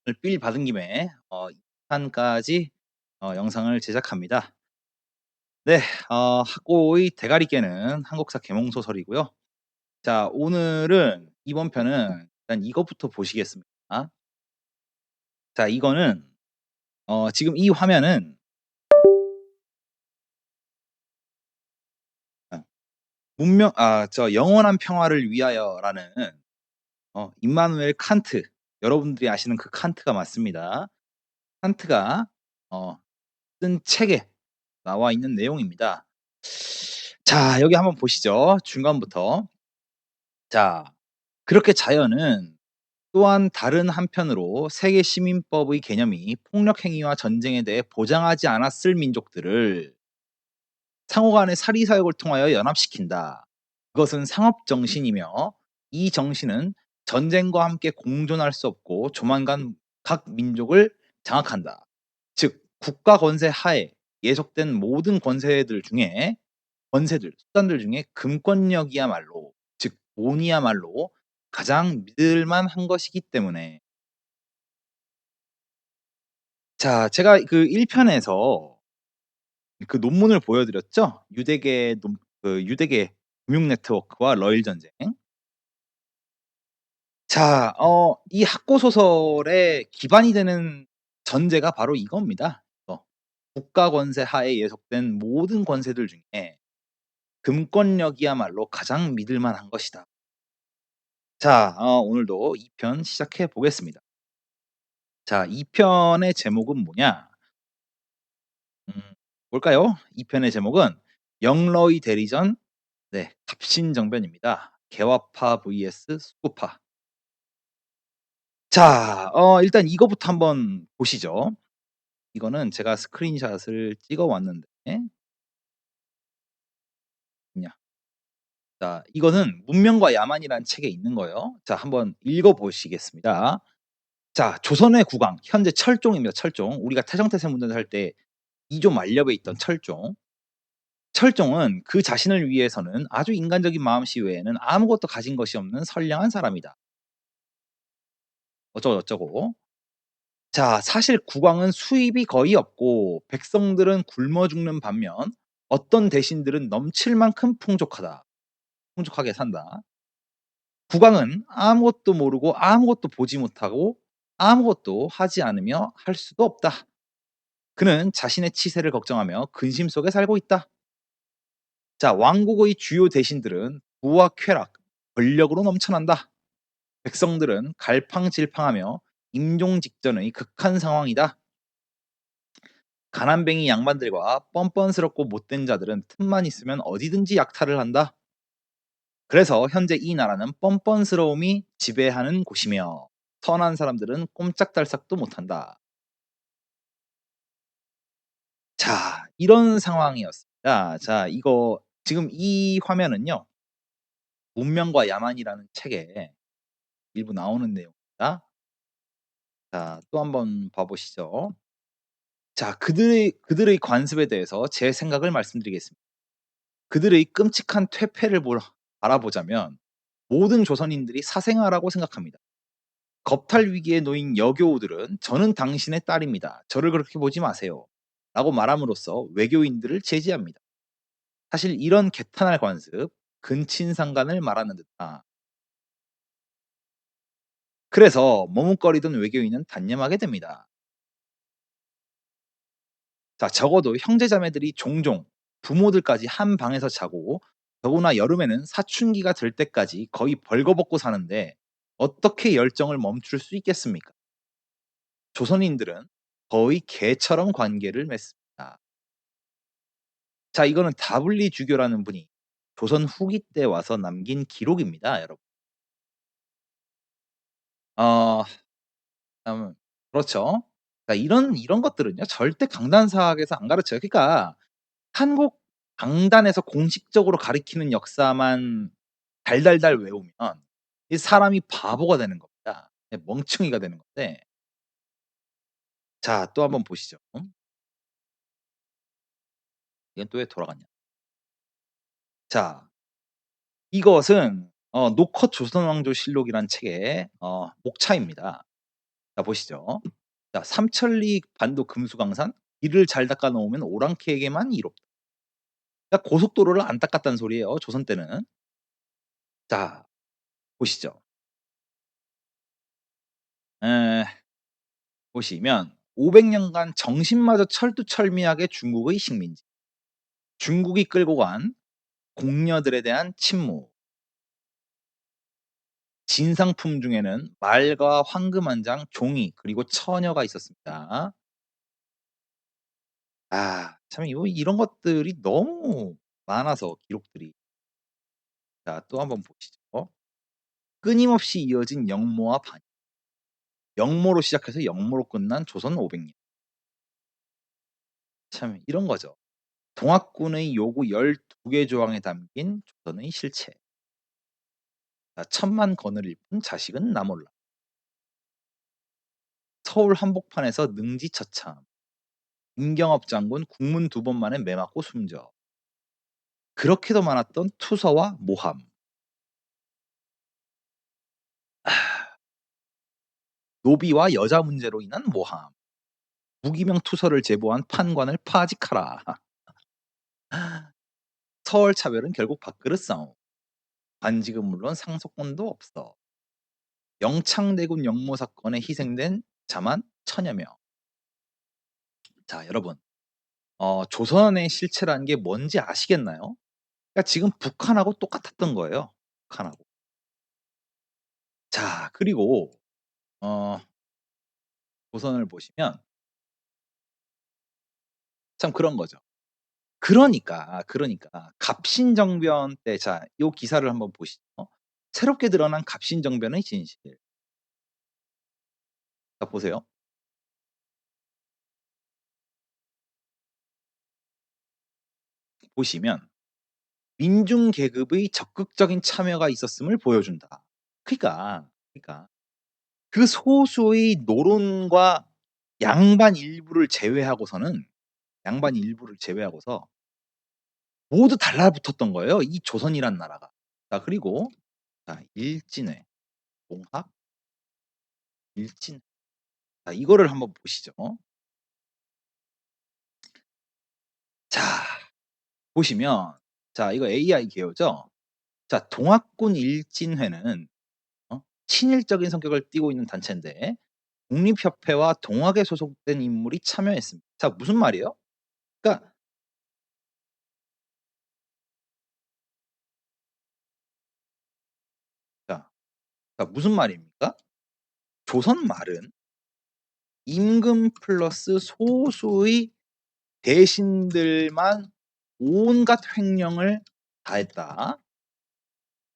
오늘 빌 받은 김에 2 탄까지 영상을 제작합니다. 네. 학고의 대가리 깨는 한국사 계몽 소설이고요. 자, 오늘은 이번 편은 일단 이것부터 보시겠습니다. 자, 이거는 지금 이 화면은 아 문명 영원한 평화를 위하여라는 임마누엘 칸트, 여러분들이 아시는 그 칸트가 맞습니다. 칸트가 어 쓴 책에 나와 있는 내용입니다. 자, 여기 한번 보시죠. 중간부터. 자, 그렇게 자연은 또한 다른 한편으로 세계 시민법의 개념이 폭력 행위와 전쟁에 대해 보장하지 않았을 민족들을 상호 간의 사리 사욕을 통하여 연합시킨다. 그것은 상업 정신이며 이 정신은 전쟁과 함께 공존할 수 없고 조만간 각 민족을 장악한다. 즉 국가 권세 하에 예속된 모든 수단들 중에 금권력이야말로, 즉 돈이야말로 가장 믿을 만한 것이기 때문에. 자, 제가 그 1 편에서 그 논문을 보여 드렸죠? 유대계 금융 네트워크와 러일 전쟁. 자, 이 학고 소설의 기반이 되는 전제가 바로 이겁니다. 국가 권세 하에 예속된 모든 권세들 중에 금권력이야말로 가장 믿을 만한 것이다. 자, 오늘도 2편 시작해 보겠습니다. 자, 2 편의 제목은 뭐냐? 음 뭘까요? 2 편의 제목은 영러의 대리전, 네, 갑신정변입니다. 개화파 vs 수구파. 자, 일단 이거부터 한번 보시죠. 이거는 제가 스크린샷을 찍어 왔는데 냐 자, 이거는 문명과 야만이라는 책에 있는 거예요. 자, 한번 읽어 보시겠습니다. 자, 조선의 국왕, 현재 철종입니다, 철종. 우리가 태정태세 문전 할 때 이조 만렵에 있던 철종. 철종은 그 자신을 위해서는 아주 인간적인 마음씨 외에는 아무것도 가진 것이 없는 선량한 사람이다. 어쩌고 저쩌고. 자, 사실 국왕은 수입이 거의 없고 백성들은 굶어 죽는 반면 어떤 대신들은 넘칠 만큼 풍족하다. 풍족하게 산다. 국왕은 아무것도 모르고 아무것도 보지 못하고 아무것도 하지 않으며 할 수도 없다. 그는 자신의 치세를 걱정하며 근심 속에 살고 있다. 자, 왕국의 주요 대신들은 부와 쾌락, 권력으로 넘쳐난다. 백성들은 갈팡질팡하며 임종 직전의 극한 상황이다. 가난뱅이 양반들과 뻔뻔스럽고 못된 자들은 틈만 있으면 어디든지 약탈을 한다. 그래서 현재 이 나라는 뻔뻔스러움이 지배하는 곳이며 선한 사람들은 꼼짝달싹도 못한다. 자, 이런 상황이었습니다. 자, 이거 지금 이 화면은요, 문명과 야만이라는 책에 일부 나오는 내용입니다. 자, 또 한번 봐 보시죠. 자, 그들의 관습에 대해서 제 생각을 말씀드리겠습니다. 그들의 끔찍한 퇴폐를 바라보자면 모든 조선인들이 사생아라고 생각합니다. 겁탈 위기에 놓인 여교우들은 "저는 당신의 딸입니다. 저를 그렇게 보지 마세요." 라고 말함으로써 외교인들을 제지합니다. 사실 이런 개탄할 관습, 근친상간을 말하는 듯하. 그래서 머뭇거리던 외교인은 단념하게 됩니다. 자, 적어도 형제자매들이 종종 부모들까지 한 방에서 자고 더구나 여름에는 사춘기가 될 때까지 거의 벌거벗고 사는데 어떻게 열정을 멈출 수 있겠습니까? 조선인들은 거의 개처럼 관계를 맺습니다. 자, 이거는 다블리 주교라는 분이 조선 후기 때 와서 남긴 기록입니다, 여러분. 어 그렇죠. 자, 이런 것들은요 절대 강단사학에서 안 가르쳐요. 그러니까 한국 강단에서 공식적으로 가리키는 역사만 달달달 외우면 이 사람이 바보가 되는 겁니다. 예, 멍청이가 되는 건데. 자, 또 한번 보시죠. 이건 또 왜 돌아갔냐. 자, 이것은 노컷 조선왕조 실록이라는 책의 목차입니다. 자 보시죠. 자 "삼천리 반도 금수강산 길을 잘 닦아 놓으면 오랑캐에게만 이롭다." 그러니까 고속도로를 안 닦았다는 소리예요, 조선 때는. 자 보시죠. 에 보시면 500 년간 정신마저 철두철미하게 중국의 식민지, 중국이 끌고 간 공녀들에 대한 침묵, 진상품 중에는 말과 황금 한 장, 종이 그리고 처녀가 있었습니다. 참 이런 것들이 너무 많아서 기록들이. 자 또 한번 보시죠. 끊임없이 이어진 영모와 반, 영모로 시작해서 영모로 끝난 조선 500 년. 참 이런 거죠. 동학군의 요구 12개 조항에 담긴 조선의 실체. 자 천만 거느릴 뿐 자식은 나 몰라. 서울 한복판에서 능지처참. 임경업 장군 국문 두 번 만에 매 맞고 숨져. 그렇게도 많았던 투서와 모함. 노비와 여자 문제로 인한 모함. 무기명 투서를 제보한 판관을 파직하라. 서울 차별은 결국 밥그릇 싸움. 관직은 물론 상속권도 없어. 영창대군 영모 사건에 희생된 자만 천여 명. 자 여러분 조선의 실체라는 게 뭔지 아시겠나요? 그러니까 지금 북한하고 똑같았던 거예요, 북한하고. 자 그리고 어 조선을 보시면 참 그런 거죠. 그러니까 갑신정변 때 자 요 기사를 한번 보시죠. 새롭게 드러난 갑신정변의 진실. 자 보세요. 보시면 민중 계급의 적극적인 참여가 있었음을 보여준다. 그러니까 그 소수의 노론과 양반 일부를 제외하고서는 양반 일부를 제외하고서 모두 달라붙었던 거예요, 이 조선이란 나라가. 자 그리고 자 일진회, 봉합, 일진 자 이거를 한번 보시죠. 자 보시면 자 이거 AI 개요죠. 자 동학군 일진회는 친일적인 성격을 띠고 있는 단체인데 독립협회와 동학에 소속된 인물이 참여했습니다. 자 무슨 말이에요? 그러니까 자 무슨 말입니까? 조선 말은 임금 플러스 소수의 대신들만 온갖 횡령을 다했다.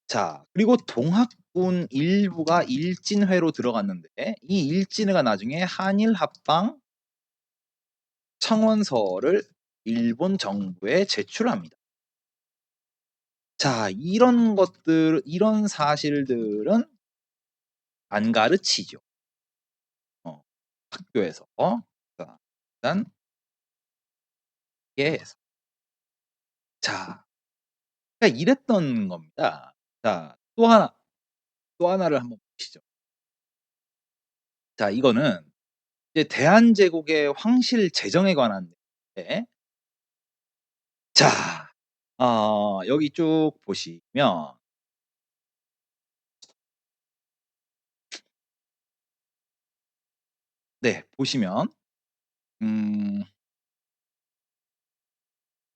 자 그리고 동학군 일부가 일진회로 들어갔는데 이 일진회가 나중에 한일 합방 청원서를 일본 정부에 제출합니다. 자 이런 사실들은 안 가르치죠. 어 학교에서. 자 일단 이게 자 그러니까 이랬던 겁니다. 자 또 하나를 한번 보시죠. 자 이거는 이제 대한제국의 황실 재정에 관한 네. 자 여기 쭉 보시면 네 보시면 음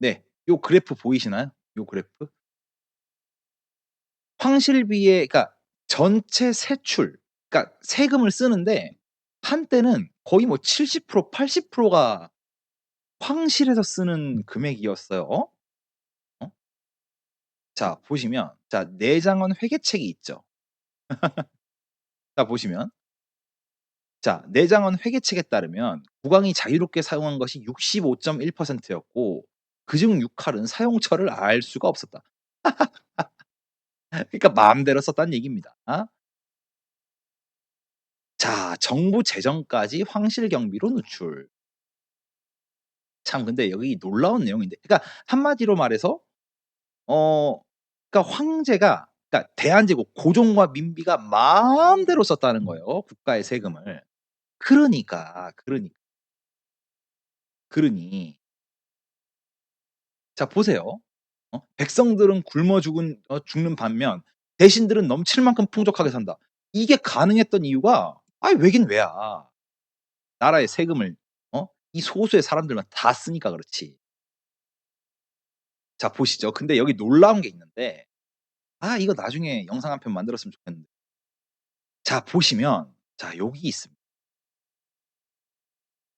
네 요 그래프 보이시나요? 요 그래프? 황실비의 그러니까 전체 세출 그러니까 세금을 쓰는데 한때는 거의 뭐 70% 80%가 황실에서 쓰는 금액이었어요. 어? 자 보시면 자 내장원 회계책이 있죠. 자 보시면 자 내장원 회계책에 따르면 국왕이 자유롭게 사용한 것이 65.1% 였고 그중 6할은 사용처를 알 수가 없었다. 그러니까 마음대로 썼다는 얘기입니다. 자 정부 재정까지 황실 경비로 누출. 참 근데 여기 놀라운 내용인데 그러니까 한마디로 말해서 어 그러니까 황제가 그러니까 대한제국 고종과 민비가 마음대로 썼다는 거예요, 국가의 세금을. 그러니 자 보세요. 백성들은 굶어 죽는 반면 대신들은 넘칠 만큼 풍족하게 산다. 이게 가능했던 이유가 왜긴 왜야. 나라의 세금을 이 소수의 사람들만 다 쓰니까 그렇지. 자 보시죠. 근데 여기 놀라운 게 있는데 이거 나중에 영상 한 편 만들었으면 좋겠는데. 자 보시면 자 여기 있습니다.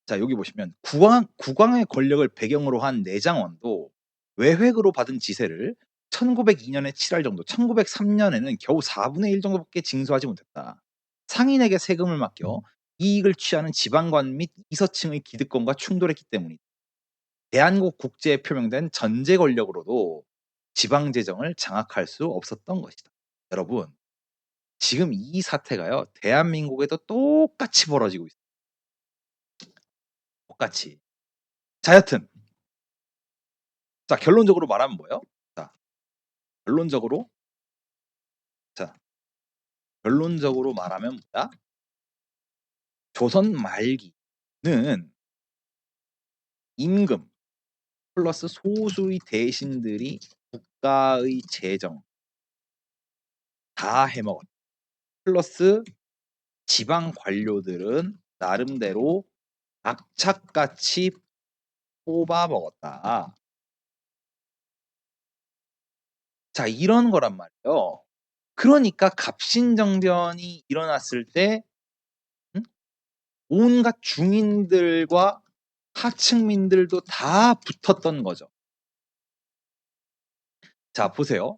자 여기 보시면 국왕의 권력을 배경으로 한 내장원도 외획으로 받은 지세를 1902 년에 칠할 정도, 1903 년에는 겨우 4분의 1 정도밖에 징수하지 못했다. 상인에게 세금을 맡겨 이익을 취하는 지방관 및 이서층의 기득권과 충돌했기 때문이다. 대한국 국제에 표명된 전제 권력으로도 지방 재정을 장악할 수 없었던 것이다. 여러분, 지금 이 사태가요, 대한민국에도 똑같이 벌어지고 있어요. 똑같이. 자, 여튼 자, 결론적으로 말하면 뭐예요? 자, 결론적으로 자, 결론적으로 말하면 뭐다? 조선 말기는 임금 플러스 소수의 대신들이 국가의 재정 다 해먹었다. 플러스 지방 관료들은 나름대로 악착같이 뽑아 먹었다. 자, 이런 거란 말이에요. 그러니까 갑신정변이 일어났을 때 응? 온갖 중인들과 하층민들도 다 붙었던 거죠. 자, 보세요.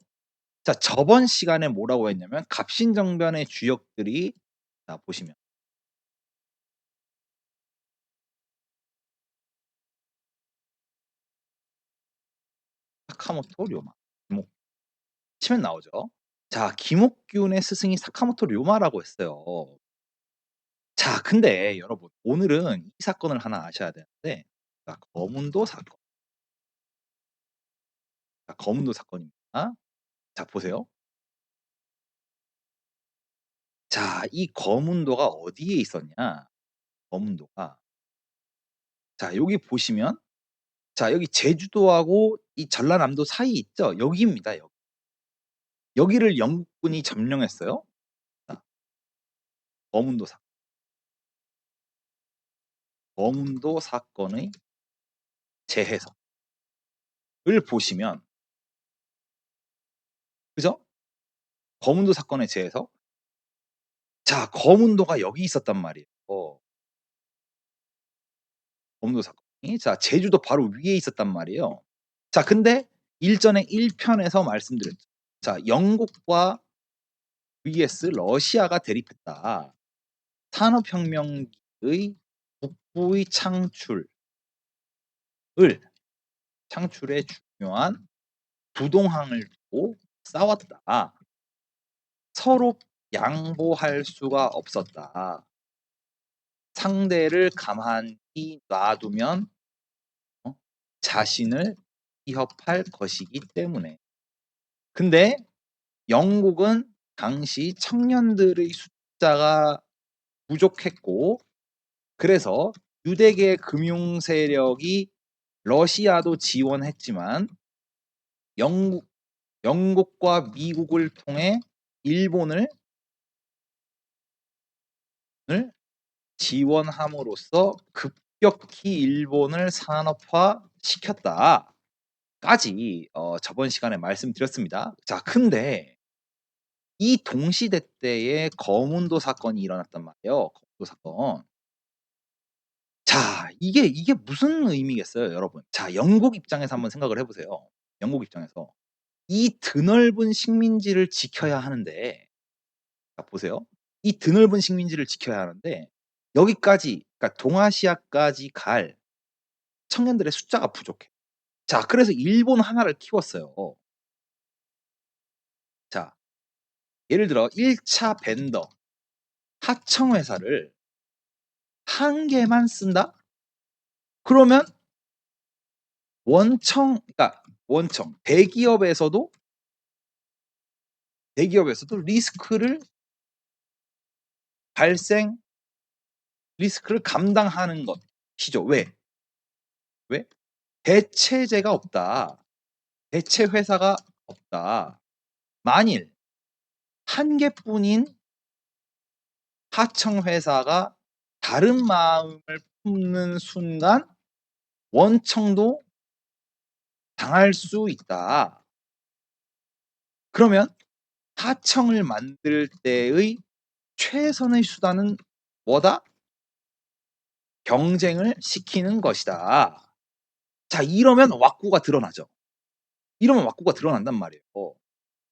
자, 저번 시간에 뭐라고 했냐면 갑신정변의 주역들이 자, 보시면 사카모토 료마. 뭐 치면 나오죠. 자, 김옥균의 스승이 사카모토 료마라고 했어요. 자, 근데 여러분 오늘은 이 사건을 하나 아셔야 되는데 자, 거문도 사건. 자, 거문도 사건입니다. 자, 보세요. 자, 이 거문도가 어디에 있었냐? 거문도가 자, 여기 보시면 자, 여기 제주도하고 이 전라남도 사이에 있죠? 여기입니다. 여기를 영국군이 점령했어요. 자, 거문도 사 거문도 사건의 재해석을 보시면 그죠? 거문도 사건의 재해석. 자, 거문도가 여기 있었단 말이에요. 거문도 사건이. 자, 제주도 바로 위에 있었단 말이에요. 자, 근데 일전에 1 편에서 말씀드렸죠. 자, 영국과 vs 러시아가 대립했다. 산업혁명기의 북부의 창출에 중요한 부동항을 두고 싸웠다. 서로 양보할 수가 없었다. 상대를 가만히 놔두면 자신을 위협할 것이기 때문에. 근데 영국은 당시 청년들의 숫자가 부족했고 그래서 유대계 금융 세력이 러시아도 지원했지만 영국 영국과 미국을 통해 일본을 지원함으로써 급격히 일본을 산업화시켰다까지 저번 시간에 말씀드렸습니다. 자, 근데 이 동시대 때에 거문도 사건이 일어났단 말이에요. 거문도 사건. 자, 이게 무슨 의미겠어요, 여러분? 자, 영국 입장에서 한번 생각을 해 보세요. 영국 입장에서. 이 드넓은 식민지를 지켜야 하는데 자 보세요. 이 드넓은 식민지를 지켜야 하는데 여기까지 그러니까 동아시아까지 갈 청년들의 숫자가 부족해. 자, 그래서 일본 하나를 키웠어요. 자, 예를 들어 1차 벤더 하청 회사를 한 개만 쓴다? 그러면 원청 대기업에서도 리스크를 발생시킬 리스크를 감당하는 것이죠. 왜? 왜? 대체제가 없다. 대체 회사가 없다. 만일 한 개뿐인 하청 회사가 다른 마음을 품는 순간 원청도 당할 수 있다. 그러면 하청을 만들 때의 최선의 수단은 뭐다? 경쟁을 시키는 것이다. 자, 이러면 왁구가 드러나죠. 이러면 왁구가 드러난단 말이에요.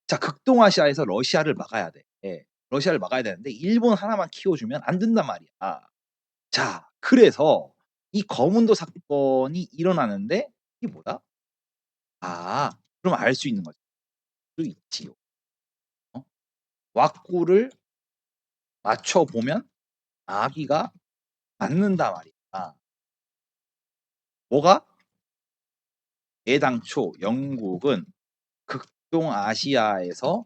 자, 극동아시아에서 러시아를 막아야 돼. 예. 러시아를 막아야 되는데 일본 하나만 키워주면 안 된단 말이야. 자, 그래서 이 거문도 사건이 일어나는데 이게 뭐다? 아, 그럼 알 수 있는 거죠. 수 있지요. 어? 왁구를 맞춰 보면 아기가 맞는다 말이야. 뭐가? 애당초 영국은 극동아시아에서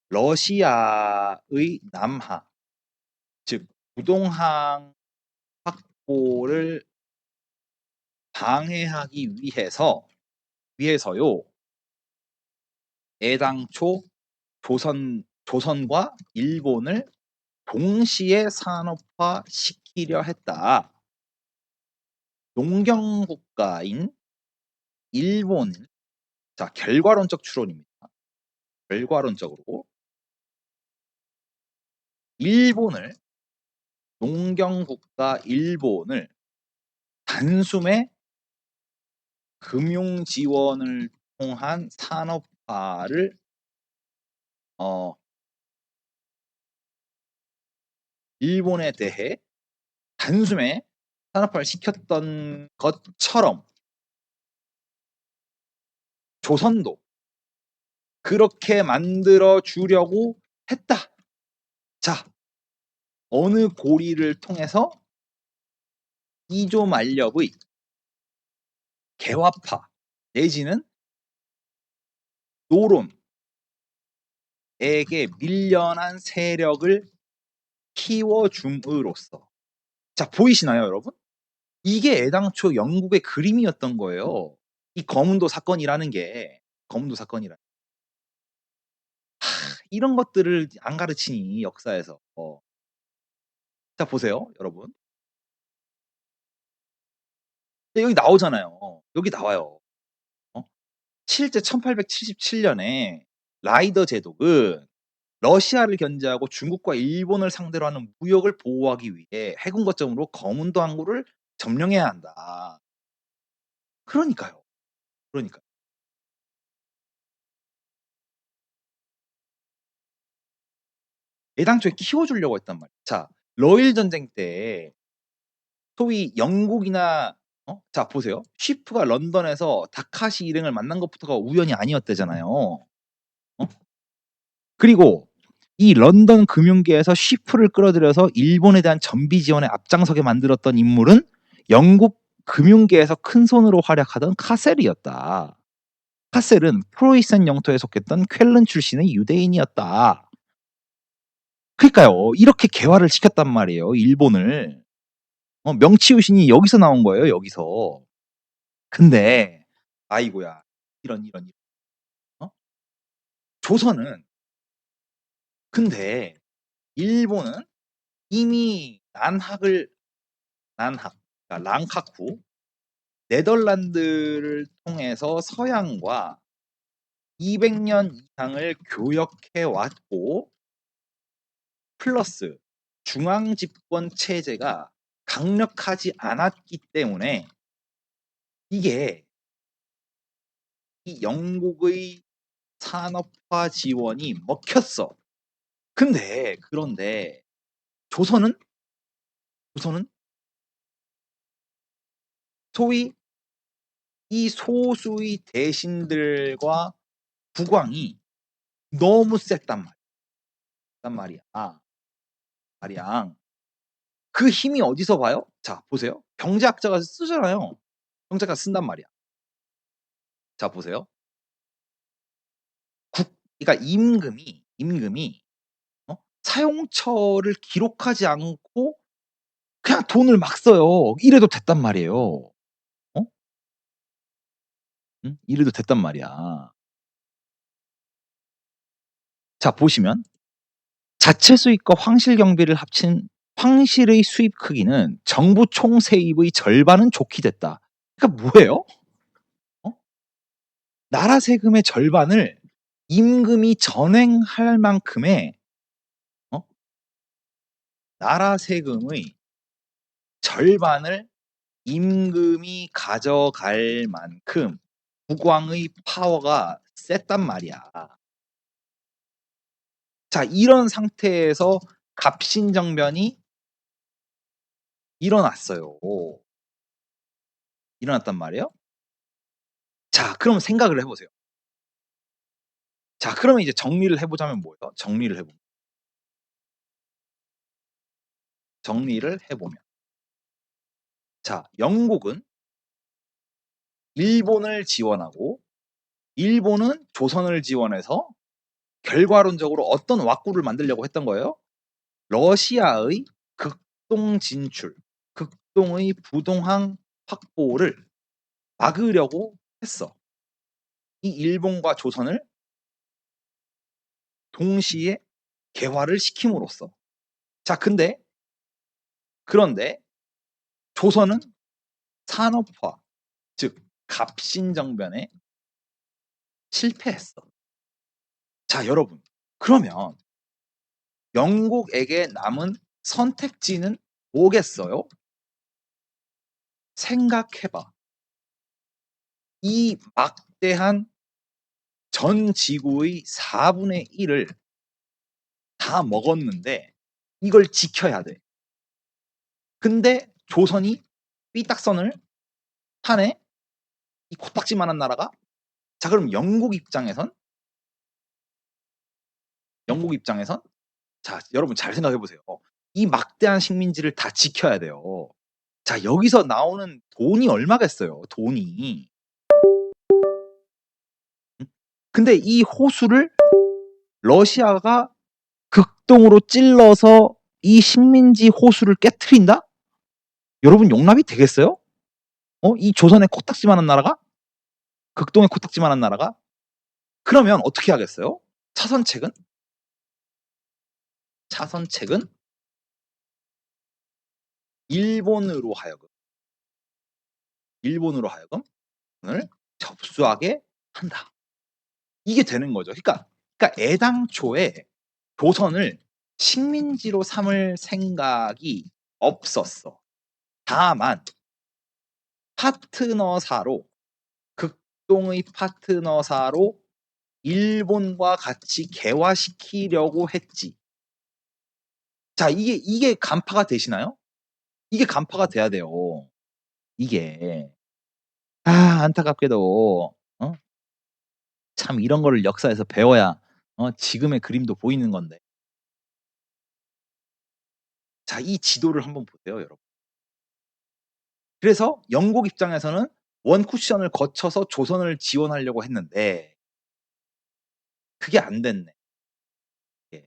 러시아의 남하, 즉 부동항 확보를 방해하기 위해서요. 애당초 조선과 일본을 동시에 산업화시키려 했다. 농경 국가인 일본, 자, 결과론적 추론입니다. 결과론적으로 일본을 농경 국가 일본을 단숨에 금융 지원을 통한 산업화를 어 일본에 대해 단숨에 산업화를 시켰던 것처럼 조선도 그렇게 만들어 주려고 했다. 자, 어느 고리를 통해서 이조만렵의 개화파 내지는 노론에게 밀려난 세력을 키워줌으로써, 자, 보이시나요, 여러분? 이게 애당초 영국의 그림이었던 거예요. 이 거문도 사건이라는 게, 거문도 사건이라. 이런 것들을 안 가르치니 역사에서. 자, 보세요, 여러분. 여기 나오잖아요. 여기 나와요. 어? 실제 1877년에 라이더 제독은 러시아를 견제하고 중국과 일본을 상대로 하는 무역을 보호하기 위해 해군 거점으로 거문도 항구를 점령해야 한다. 그러니까요. 그러니까. 애당초에 키워주려고 했단 말이에요. 자, 러일 전쟁 때 소위 영국이나 자, 보세요. 쉬프가 런던에서 다카시 일행을 만난 것부터가 우연이 아니었대잖아요. 그리고 이 런던 금융계에서 쉬프를 끌어들여서 일본에 대한 전비 지원에 앞장서게 만들었던 인물은 영국 금융계에서 큰 손으로 활약하던 카셀이었다. 카셀은 프로이센 영토에 속했던 쾰른 출신의 유대인이었다. 그러니까요. 이렇게 개화를 시켰단 말이에요, 일본을. 명치유신이 여기서 나온 거예요, 여기서. 근데 아이고야. 이런. 어? 조선은, 근데 일본은 이미 그러니까 랑카쿠, 네덜란드를 통해서 서양과 200년 이상을 교역해 왔고, 플러스 중앙 집권 체제가 강력하지 않았기 때문에 이게 이 영국의 산업화 지원이 먹혔어. 그런데 조선은 조선은 소위 이 소수의 대신들과 국왕이 너무 셌단 말이야. 말이야. 그 힘이 어디서 봐요? 자, 보세요. 경제학자가 쓰잖아요. 경제학자가 쓴단 말이야. 자, 보세요. 그러니까 임금이 사용처를 기록하지 않고 그냥 돈을 막 써요. 이래도 됐단 말이에요. 어? 응? 이래도 됐단 말이야. 자 보시면 자체 수입과 황실 경비를 합친 황실의 수입 크기는 정부 총 세입의 절반은 좋게 됐다. 그러니까 뭐예요? 어? 나라 세금의 절반을 임금이 전행할 만큼의 어? 나라 세금의 절반을 임금이 가져갈 만큼 국왕의 파워가 셌단 말이야. 자, 이런 상태에서 갑신정변이 일어났어요. 일어났단 말이에요. 자, 그럼 생각을 해보세요. 자, 그러면 이제 정리를 해보자면 뭐예요? 정리를 해보면. 자, 영국은 일본을 지원하고 일본은 조선을 지원해서 결과론적으로 어떤 왁구를 만들려고 했던 거예요? 러시아의 극동 진출, 극동의 부동항 확보를 막으려고 했어. 이 일본과 조선을 동시에 개화를 시킴으로써. 자, 그런데 조선은 산업화, 즉 갑신정변에 실패했어. 자, 여러분. 그러면 영국에게 남은 선택지는 뭐겠어요? 생각해봐. 이 막대한 전 지구의 4분의 1을 다 먹었는데 이걸 지켜야 돼. 근데 조선이 삐딱선을 타네? 이 코딱지만한 나라가? 자, 그럼 영국 입장에선 자, 여러분 잘 생각해 보세요. 이 막대한 식민지를 다 지켜야 돼요. 자, 여기서 나오는 돈이 얼마겠어요? 돈이. 음? 근데 이 호수를 러시아가 극동으로 찔러서 이 식민지 호수를 깨트린다? 여러분 용납이 되겠어요? 이 조선의 코딱지만한 나라가? 극동의 코딱지만한 나라가? 그러면 어떻게 하겠어요? 차선책은? 차선책은 일본으로 하여금 일본으로 하여금 을 접수하게 한다. 이게 되는 거죠. 그러니까 애당초에 조선을 식민지로 삼을 생각이 없었어. 다만 파트너사로 극동의 파트너사로 일본과 같이 개화시키려고 했지. 자, 이게 간파가 되시나요? 이게 간파가 돼야 돼요. 이게. 안타깝게도 참 이런 거를 역사에서 배워야 지금의 그림도 보이는 건데. 자, 이 지도를 한번 보세요, 여러분. 그래서 영국 입장에서는 원 쿠션을 거쳐서 조선을 지원하려고 했는데 그게 안 됐네. 예.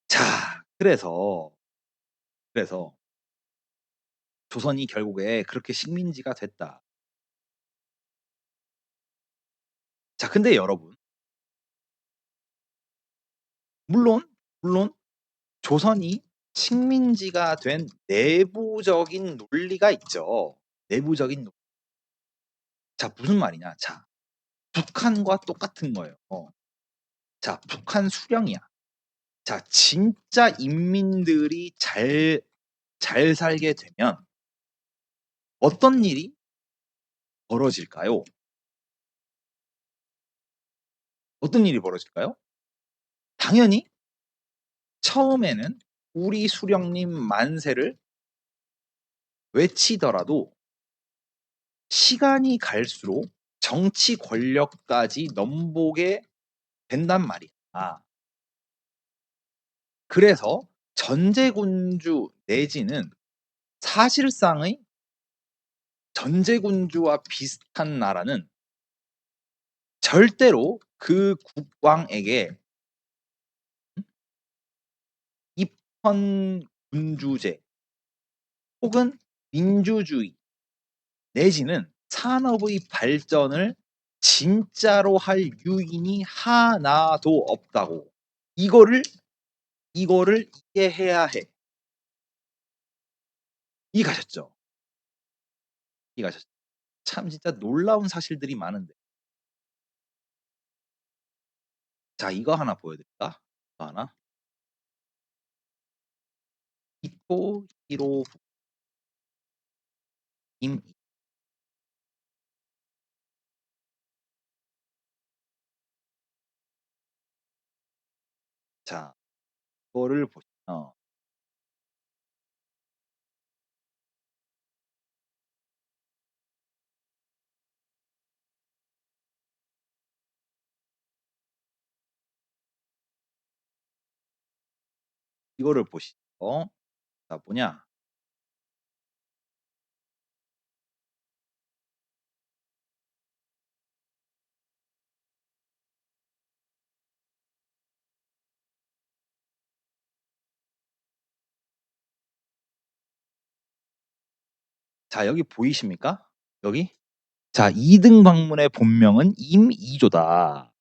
자, 그래서 조선이 결국에 그렇게 식민지가 됐다. 자, 근데 여러분, 물론 조선이 식민지가 된 내부적인 논리가 있죠. 내부적인 논 자, 무슨 말이냐? 자, 북한과 똑같은 거예요. 자, 북한 수령이야. 자, 진짜 인민들이 잘 살게 되면 어떤 일이 벌어질까요? 어떤 일이 벌어질까요? 당연히 처음에는 우리 수령님 만세를 외치더라도 시간이 갈수록 정치 권력까지 넘보게 된단 말이야. 그래서 전제군주 내지는 사실상의 전제군주와 비슷한 나라는 절대로 그 국왕에게 입헌 군주제 혹은 민주주의 내지는 산업의 발전을 진짜로 할 유인이 하나도 없다고. 이거를 이거를 이해해야 해. 이해가셨죠? 이해가셨죠? 참 진짜 놀라운 사실들이 많은데. 자 이거 하나 보여드릴까? 이거 하나. 이토 히로부임. 자 이거를 보시면 이거를 보시죠. 자 뭐냐? 자 여기 보이십니까? 여기? 자 2등 방문의 본명은 임이조다.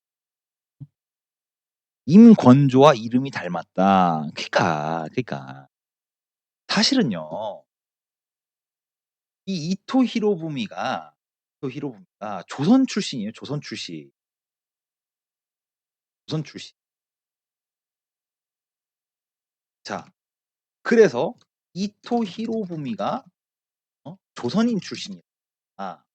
임건조와 이름이 닮았다. 그러니까 사실은요. 이 이토 히로부미가 조선 출신이에요. 조선 출신. 조선 출신. 자 그래서 이토 히로부미가 조선인 출신이다.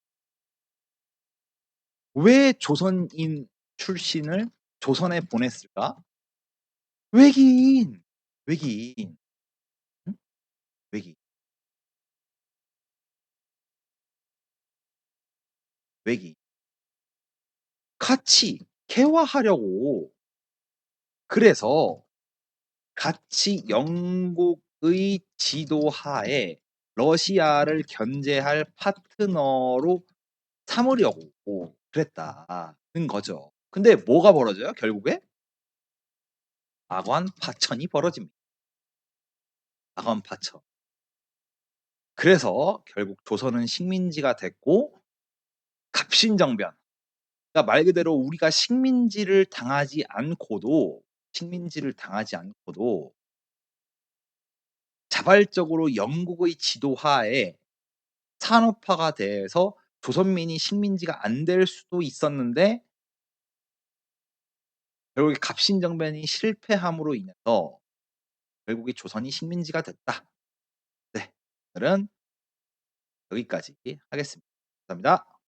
왜 조선인 출신을 조선에 보냈을까? 외계인. 외계인. 응? 외계인. 외계인. 같이 개화하려고. 그래서 같이 영국의 지도하에 러시아를 견제할 파트너로 삼으려고 그랬다는 거죠. 근데 뭐가 벌어져요 결국에? 악원 파천이 벌어집니다. 악원 파천. 그래서 결국 조선은 식민지가 됐고 갑신정변. 그러니까 말 그대로 우리가 식민지를 당하지 않고도 자발적으로 영국의 지도하에 산업화가 돼서 조선민이 식민지가 안 될 수도 있었는데 결국에 갑신정변이 실패함으로 인해서 결국에 조선이 식민지가 됐다. 네. 오늘은 여기까지 하겠습니다. 감사합니다.